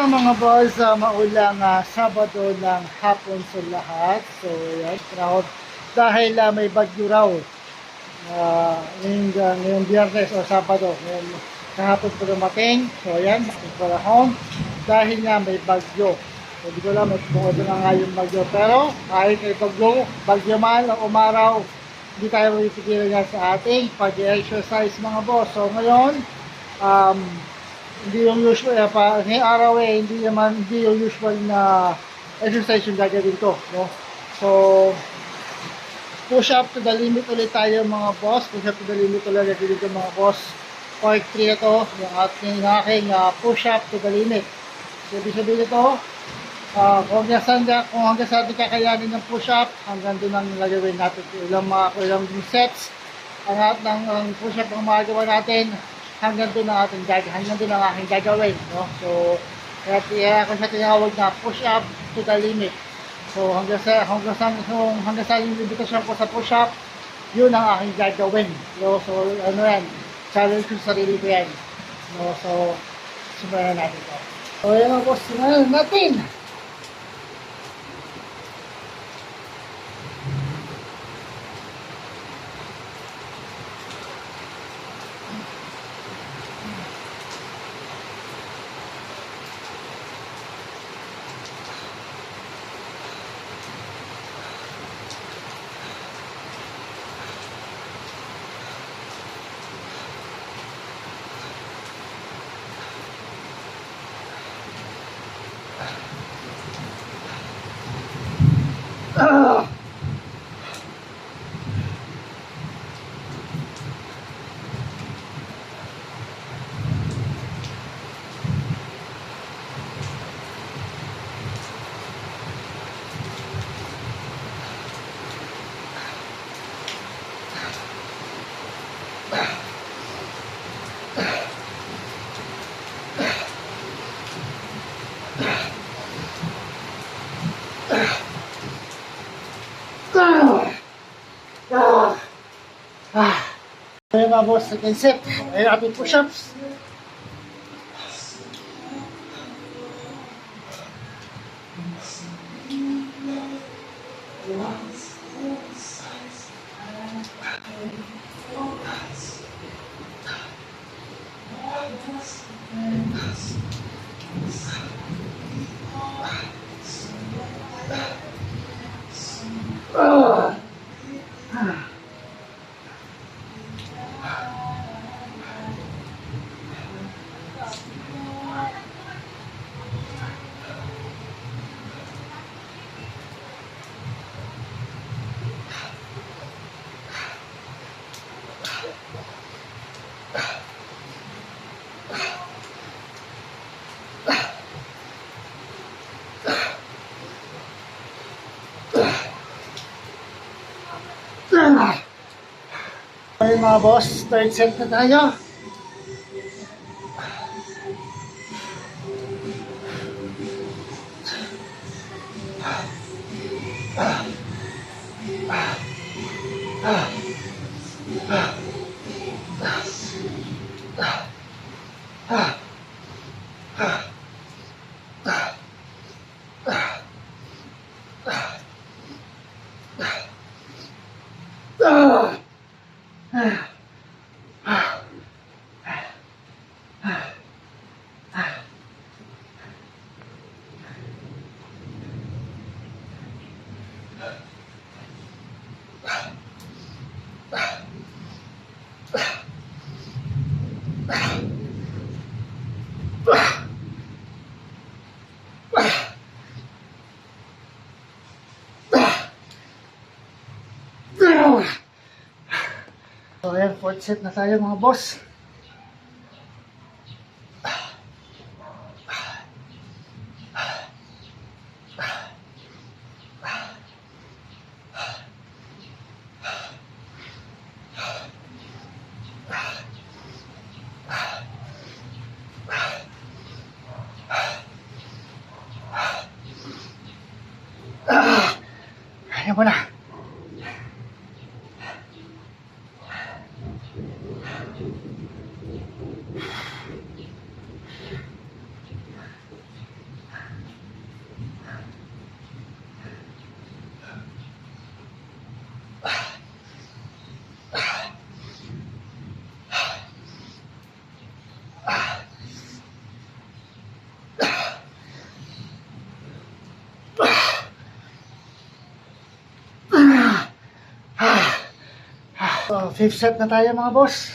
mga boss, maulang Sabado ng hapon sa lahat. So, yan, crowd. Dahil may bagyo raw. Ngayong Biyernes o Sabado. Ngayon, kahapon po dumating. So, yan, panahon. Dahil nga may bagyo. So, hindi ko alam kung ito na nga yung bagyo. Pero, kahit may bagyo man o umaraw, hindi tayo mapipigilan nga sa ating pag-exercise mga boss. So, ngayon, hindi yung usual ngayong araw hindi yung usual na exercise yung gagawin ko, no? So push up to the limit ulit tayo mga boss. Push up to the limit ulit gagawin ko mga boss. Part 3 ito yung aking push up to the limit. So ibig sabihin ito, kung hanggang sa ating kakayanin ng push up, hanggang doon ang gagawin natin. Ilang sets ang push up ang magagawa natin, hanggang doon ang aking gagawin, no? So, kaya ako siya tinawag na push up to the limit. So, hanggang sa yung limitasyon ko sa push up, yun ang aking gagawin. No? So, ano yan, challenge ko sa sarili ko yan. No? So, simulan natin ito. So, yan ang boss, simulan natin. Ayun mga boss, second set. Ayun ating push-ups. Ayun mga boss, third set na tayo. So ayan, fourth set na tayo mga boss. Ayan mo na. So, fifth set na tayo mga boss.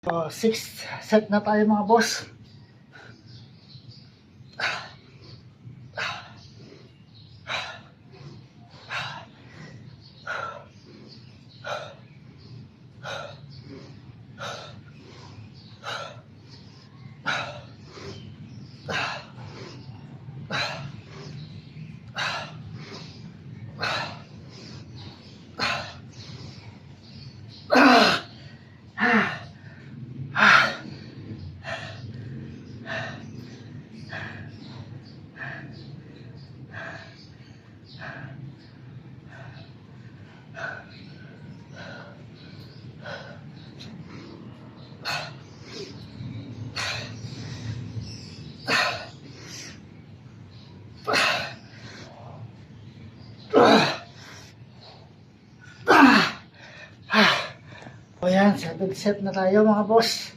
So, sixth set na tayo mga boss. O yan, seventh set na tayo mga boss.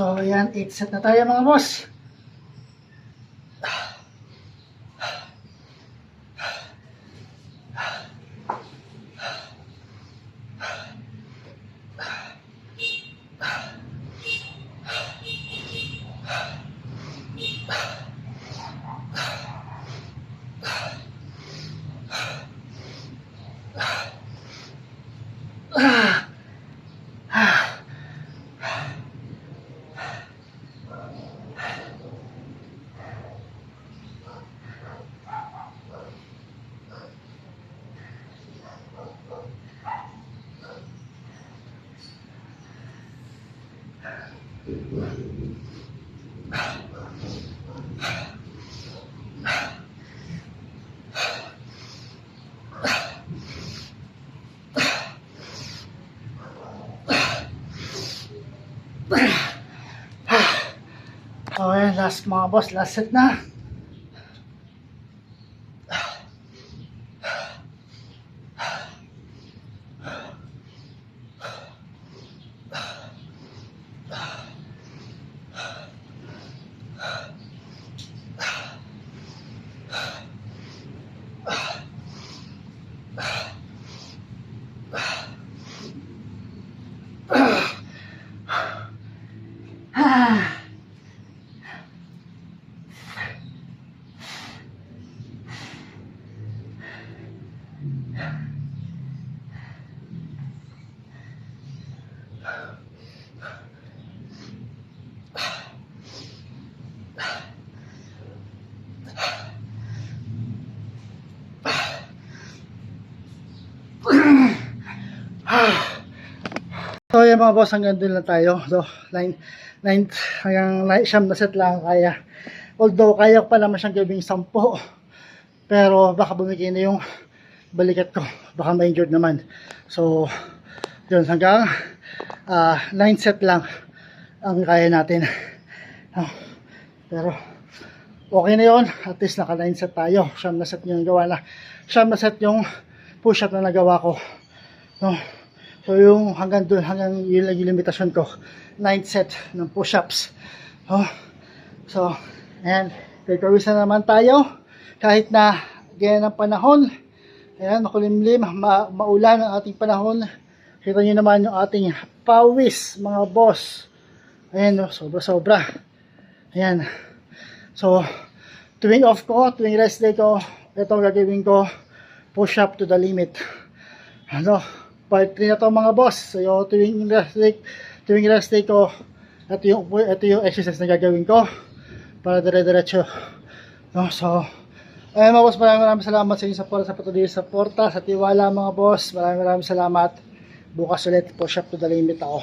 So yan, 8 set na tayo mga boss. So ayan, last mga boss, last set na. mga boss, hanggang doon lang tayo. So, 9 hanggang 9 na set lang kaya. Although, kaya ko pa naman siyang gawing 10. Pero, baka bumigay na yung balikat ko. Baka ma-injured naman. So, yun, hanggang 9 set lang ang kaya natin. Pero, okay na yun. At least naka 9 set tayo. 9 na set yung gawa na. 9 na set yung push-up na nagawa ko. No? So, yung hanggang doon, hanggang yun lang yung limitasyon ko. 9 set ng push-ups. So, ayan. Kikawis na naman tayo. Kahit na ganyan ang panahon. Ayan, makulimlim, maulan ang ating panahon. Kita nyo naman yung ating pawis, mga boss. Ayan, sobra-sobra. Ayan. So, tuwing off ko, tuwing rest day ko, ito gagawin ko, push up to the limit. Part 3 na to mga boss. So, tuwing rest day ko, ito yung exercise na gagawin ko para dire-diretso. So, ayun mga boss, maraming salamat sa inyong support, sa patuloy sa suporta, sa tiwala mga boss. Maraming salamat. Bukas ulit, push up to the limit ako.